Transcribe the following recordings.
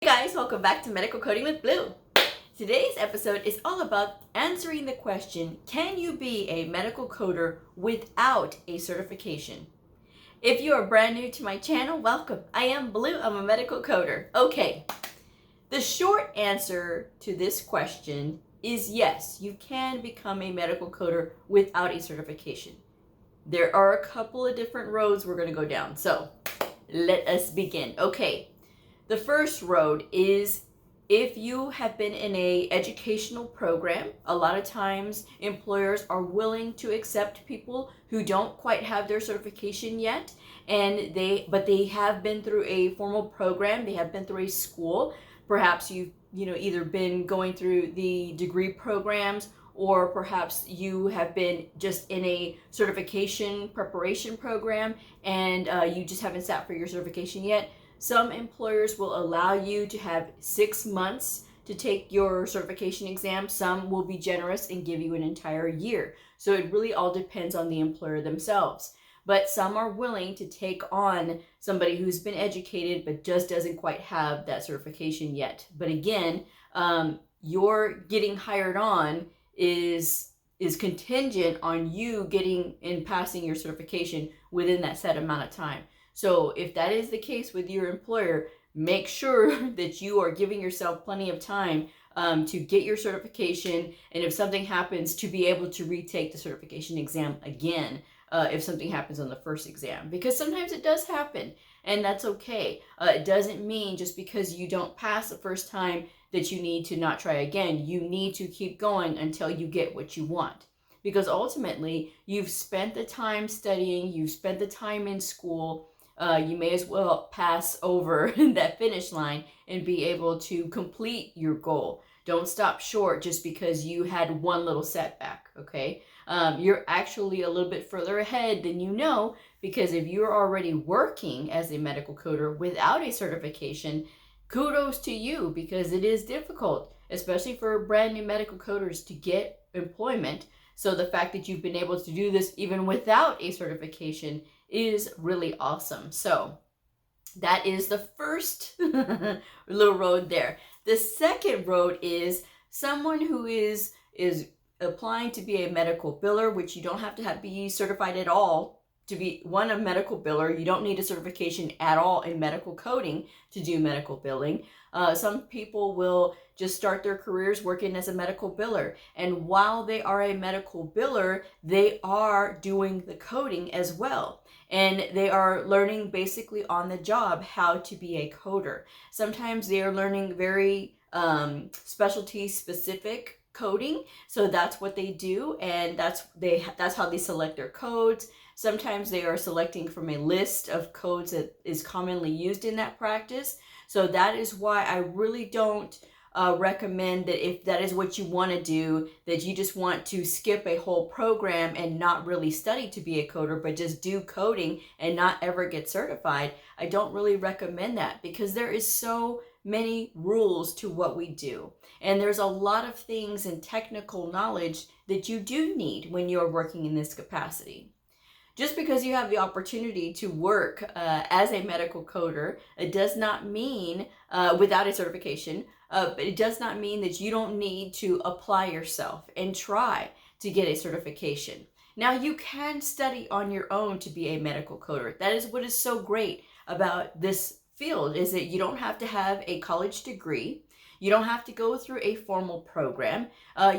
Hey guys, welcome back to Medical Coding with Blue. Today's episode is all about answering the question, can you be a medical coder without a certification? If you are brand new to my channel, welcome. I am Blue, I'm a medical coder. Okay, the short answer to this question is yes, you can become a medical coder without a certification. There are a couple of different roads we're going to go down, so let us begin. Okay. The first road is if you have been in a educational program. A lot of times employers are willing to accept people who don't quite have their certification yet, but they have been through a formal program, they have been through a school. Perhaps you've either been going through the degree programs, or perhaps you have been just in a certification preparation program and you just haven't sat for your certification yet. Some employers will allow you to have 6 months to take your certification exam. Some will be generous and give you an entire year. So it really all depends on the employer themselves. But some are willing to take on somebody who's been educated but just doesn't quite have that certification yet. But again, your getting hired on is contingent on you getting and passing your certification within that set amount of time. So if that is the case with your employer, make sure that you are giving yourself plenty of time to get your certification, and if something happens, to be able to retake the certification exam again if something happens on the first exam. Because sometimes it does happen, and that's okay. It doesn't mean just because you don't pass the first time that you need to not try again. You need to keep going until you get what you want. Because ultimately, you've spent the time studying, you've spent the time in school. You may as well pass over that finish line and be able to complete your goal. Don't stop short just because you had one little setback, okay? You're actually a little bit further ahead than you know, because if you're already working as a medical coder without a certification, kudos to you, because it is difficult, especially for brand new medical coders, to get employment. So the fact that you've been able to do this even without a certification is really awesome. So that is the first little road there. The second road is someone who is applying to be a medical biller, which you don't have to be certified at all to be a medical biller. You don't need a certification at all in medical coding to do medical billing. Some people will just start their careers working as a medical biller, and while they are a medical biller, they are doing the coding as well, and they are learning basically on the job how to be a coder. Sometimes they are learning very specialty specific coding, so that's what they do, and that's how they select their codes. Sometimes they are selecting from a list of codes that is commonly used in that practice. So that is why I really don't recommend that if that is what you want to do, that you just want to skip a whole program and not really study to be a coder, but just do coding and not ever get certified. I don't really recommend that, because there is so many rules to what we do. And there's a lot of things and technical knowledge that you do need when you're working in this capacity. Just because you have the opportunity to work as a medical coder, it does not mean, without a certification, but it does not mean that you don't need to apply yourself and try to get a certification. Now, you can study on your own to be a medical coder. That is what is so great about this field, is that you don't have to have a college degree. You don't have to go through a formal program.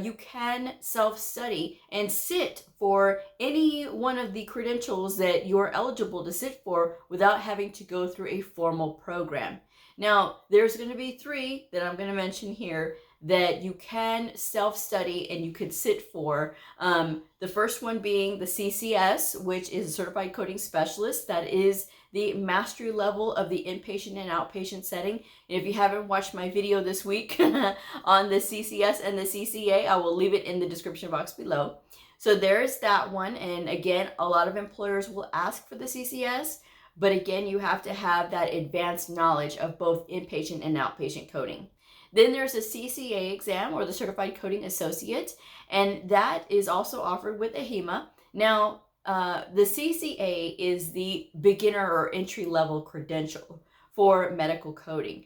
You can self-study and sit for any one of the credentials that you're eligible to sit for without having to go through a formal program. Now, there's going to be 3 that I'm going to mention here that you can self-study and you can sit for. The first one being the CCS, which is a Certified Coding Specialist. That is the mastery level of the inpatient and outpatient setting. And if you haven't watched my video this week on the CCS and the CCA, I will leave it in the description box below. So there's that one. And again, a lot of employers will ask for the CCS, but again, you have to have that advanced knowledge of both inpatient and outpatient coding. Then there's a Cca Exam, or the Certified Coding Associate, and that is also offered with a HEMA. Now, the Cca is the beginner or entry level credential for medical coding.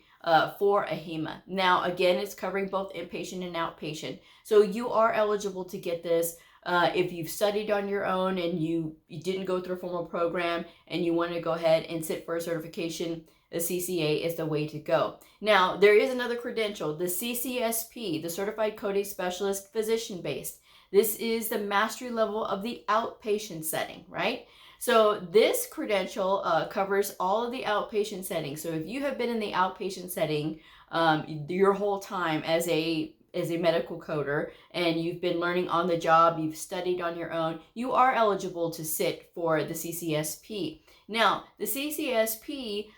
for a HEMA. Now, again, it's covering both inpatient and outpatient. So you are eligible to get this if you've studied on your own and you didn't go through a formal program and you want to go ahead and sit for a certification. The CCA is the way to go. Now, there is another credential, the CCSP, the Certified Coding Specialist Physician Based. This is the mastery level of the outpatient setting, right? So this credential covers all of the outpatient settings. So if you have been in the outpatient setting your whole time as a medical coder and you've been learning on the job, you've studied on your own, you are eligible to sit for the CCSP. Now, the CCSP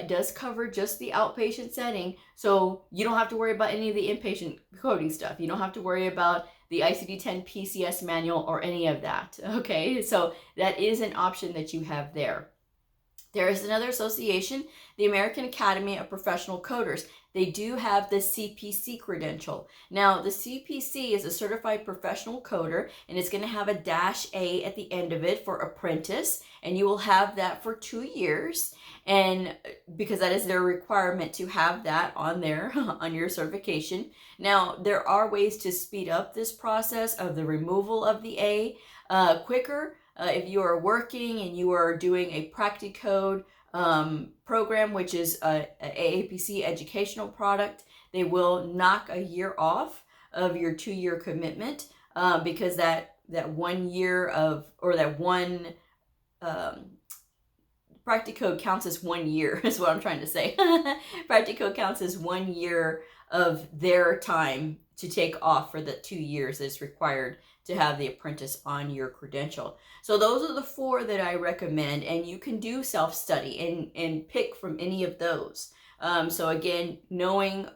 does cover just the outpatient setting, so you don't have to worry about any of the inpatient coding stuff. You don't have to worry about the ICD-10 PCS manual or any of that, okay? So that is an option that you have there. There is another association, the American Academy of Professional Coders. They do have the Cpc Credential. Now, the Cpc is a Certified Professional Coder, and it's going to have a -A at the end of it for apprentice, and you will have that for 2 years, and because that is their requirement to have that on there on your certification. Now, there are ways to speed up this process of the removal of the A quicker. If you are working and you are doing a Practicode program, which is a AAPC educational product, they will knock a year off of your 2-year commitment because that 1 year of, or that one Practicode counts as 1 year is what I'm trying to say. Practicode counts as 1 year of their time to take off for the 2 years that's required to have the apprentice on your credential. So those are the 4 that I recommend, and you can do self-study and pick from any of those. So again, knowing,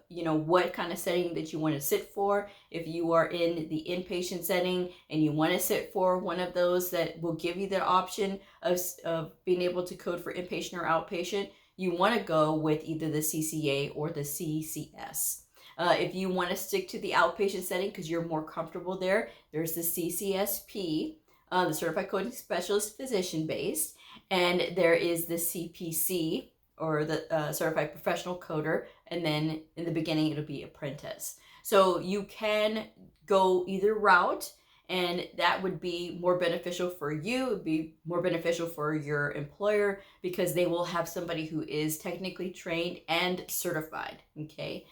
what kind of setting that you want to sit for. If you are in the inpatient setting and you want to sit for one of those that will give you the option of being able to code for inpatient or outpatient, you want to go with either the CCA or the CCS. If you want to stick to the outpatient setting because you're more comfortable there, there's the CCSP, the Certified Coding Specialist Physician Based, and there is the CPC, or the Certified Professional Coder, and then in the beginning it'll be apprentice. So you can go either route, and that would be more beneficial for you. It would be more beneficial for your employer because they will have somebody who is technically trained and certified, okay?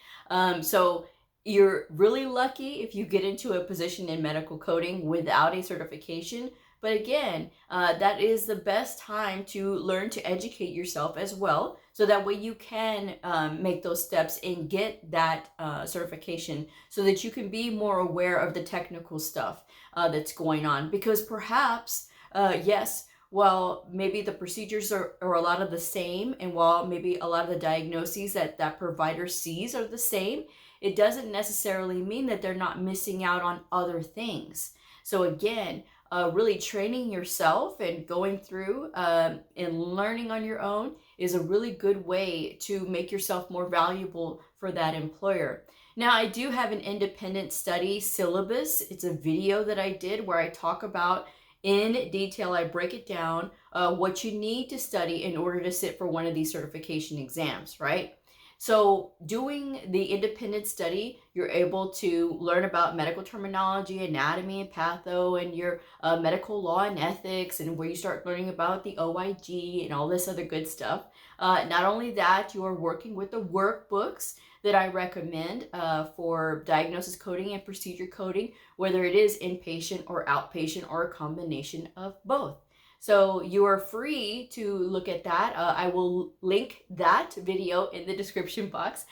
So you're really lucky if you get into a position in medical coding without a certification. But again, that is the best time to learn to educate yourself as well. So that way you can make those steps and get that certification so that you can be more aware of the technical stuff that's going on. Because perhaps, yes, while maybe the procedures are a lot of the same, and while maybe a lot of the diagnoses that provider sees are the same, it doesn't necessarily mean that they're not missing out on other things. So again, really training yourself and going through and learning on your own is a really good way to make yourself more valuable for that employer. Now, I do have an independent study syllabus. It's a video that I did where I talk about in detail, I break it down, what you need to study in order to sit for one of these certification exams, right? So doing the independent study, you're able to learn about medical terminology, anatomy and patho, and your medical law and ethics, and where you start learning about the OIG and all this other good stuff. Not only that, you are working with the workbooks that I recommend for diagnosis coding and procedure coding, whether it is inpatient or outpatient or a combination of both. So you are free to look at that. I will link that video in the description box.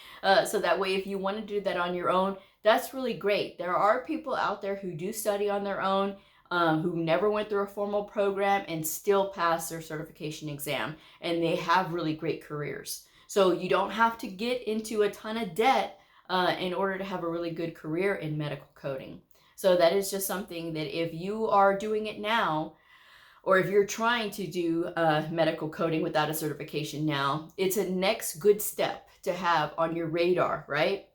So that way, if you want to do that on your own, that's really great. There are people out there who do study on their own, who never went through a formal program and still pass their certification exam, and they have really great careers. So you don't have to get into a ton of debt in order to have a really good career in medical coding. So that is just something that if you are doing it now, or if you're trying to do medical coding without a certification now, it's a next good step to have on your radar, right?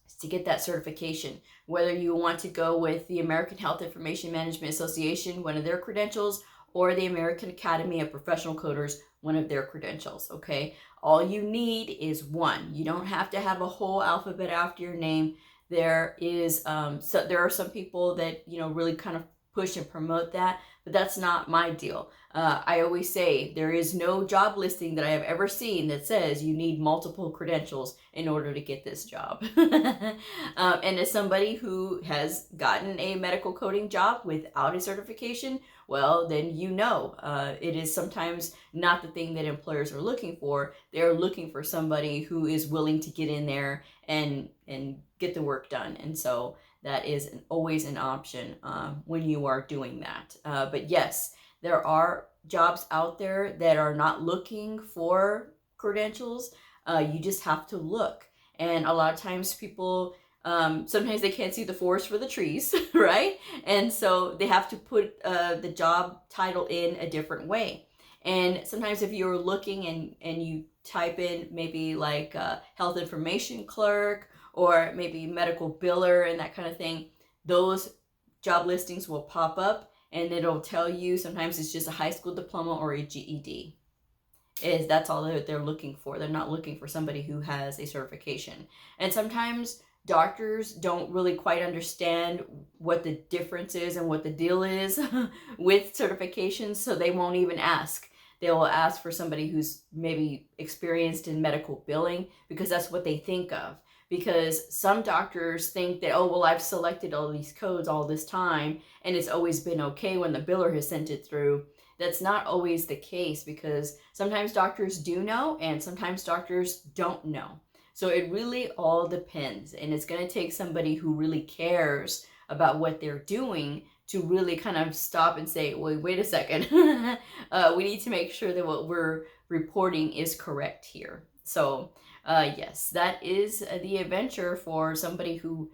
It's to get that certification. Whether you want to go with the American Health Information Management Association, one of their credentials, or the American Academy of Professional Coders, one of their credentials, okay? All you need is one. You don't have to have a whole alphabet after your name. There are some people that, you know, really kind of push and promote that, but that's not my deal. I always say there is no job listing that I have ever seen that says you need multiple credentials in order to get this job. And as somebody who has gotten a medical coding job without a certification, well, then you know it is sometimes not the thing that employers are looking for. They're looking for somebody who is willing to get in there and get the work done. And so that is always an option when you are doing that. But yes, there are jobs out there that are not looking for credentials. You just have to look. And a lot of times people, sometimes they can't see the forest for the trees, right? And so they have to put the job title in a different way. And sometimes if you're looking and you type in maybe like health information clerk, or maybe medical biller and that kind of thing, those job listings will pop up and it'll tell you sometimes it's just a high school diploma or a GED. That's all that they're looking for. They're not looking for somebody who has a certification. And sometimes doctors don't really quite understand what the difference is and what the deal is with certifications, so they won't even ask. They will ask for somebody who's maybe experienced in medical billing because that's what they think of. Because some doctors think that, oh, well, I've selected all these codes all this time and it's always been okay when the biller has sent it through. That's not always the case, because sometimes doctors do know and sometimes doctors don't know. So it really all depends, and it's going to take somebody who really cares about what they're doing to really kind of stop and say, wait a second, we need to make sure that what we're reporting is correct here. So yes, that is the adventure for somebody who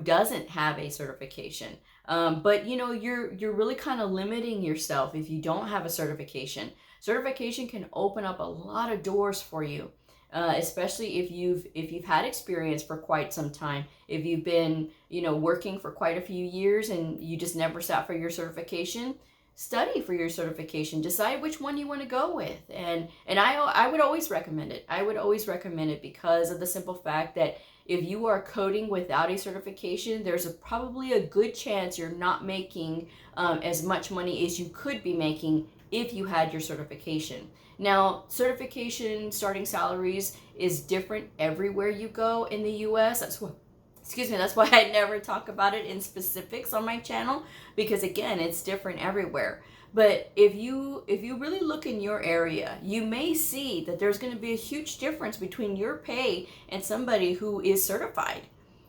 doesn't have a certification. But you know, you're really kind of limiting yourself if you don't have a certification. Certification can open up a lot of doors for you, especially if you've had experience for quite some time. If you've been, you know, working for quite a few years and you just never sat for your certification, study for your certification. Decide which one you want to go with, and I would always recommend it. I would always recommend it because of the simple fact that if you are coding without a certification, there's probably a good chance you're not making as much money as you could be making if you had your certification. Now, certification starting salaries is different everywhere you go in the U.S. That's why I never talk about it in specifics on my channel, because again, it's different everywhere. But if you really look in your area, you may see that there's going to be a huge difference between your pay and somebody who is certified.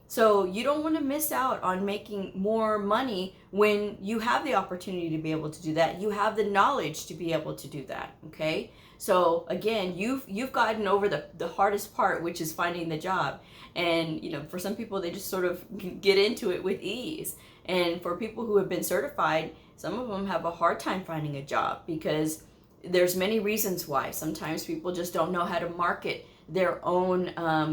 So you don't want to miss out on making more money when you have the opportunity to be able to do that. You have the knowledge to be able to do that, okay? So again, you've gotten over the hardest part, which is finding the job. And you know, for some people, they just sort of get into it with ease. And for people who have been certified, some of them have a hard time finding a job because there's many reasons why. Sometimes people just don't know how to market their own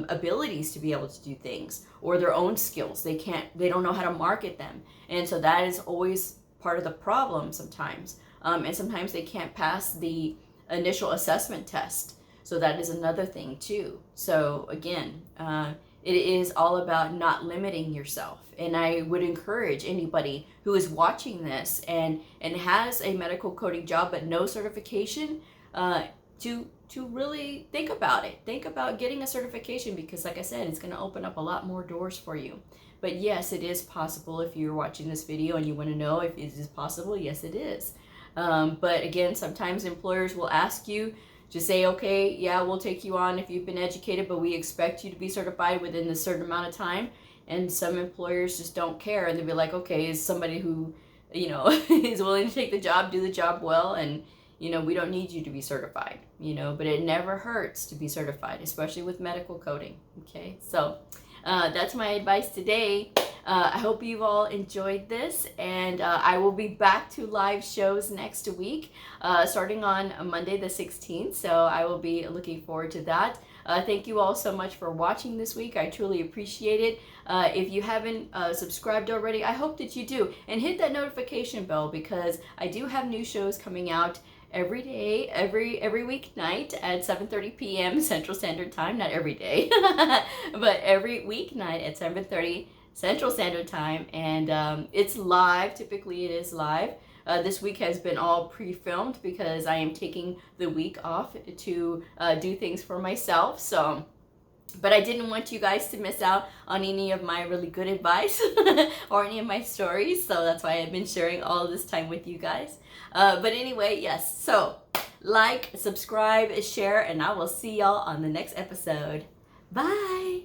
abilities to be able to do things, or their own skills. They don't know how to market them. And so that is always part of the problem sometimes. And sometimes they can't pass the initial assessment test. So that is another thing too. So again, it is all about not limiting yourself. And I would encourage anybody who is watching this and has a medical coding job but no certification to really think about it. Think about getting a certification, because like I said, it's going to open up a lot more doors for you. But yes, it is possible. If you're watching this video and you want to know if it is possible, yes, it is. But again, sometimes employers will ask you to say, okay, yeah, we'll take you on if you've been educated, but we expect you to be certified within a certain amount of time. And some employers just don't care, and they'll be like, okay, is somebody who, you know, is willing to take the job, do the job well, and you know, we don't need you to be certified, you know, but it never hurts to be certified, especially with medical coding. Okay, so that's my advice today. I hope you've all enjoyed this, and I will be back to live shows next week, starting on Monday the 16th. So I will be looking forward to that. Thank you all so much for watching this week. I truly appreciate it. If you haven't subscribed already, I hope that you do. And hit that notification bell, because I do have new shows coming out every day, every weeknight at 7:30 p.m. Central Standard Time. Not every day, but every weeknight at 7:30 Central Standard Time. And it's live. Typically it is live. This week has been all pre-filmed because I am taking the week off to do things for myself. So, but I didn't want you guys to miss out on any of my really good advice or any of my stories. So that's why I've been sharing all this time with you guys. But anyway, yes. So like, subscribe, share, and I will see y'all on the next episode. Bye.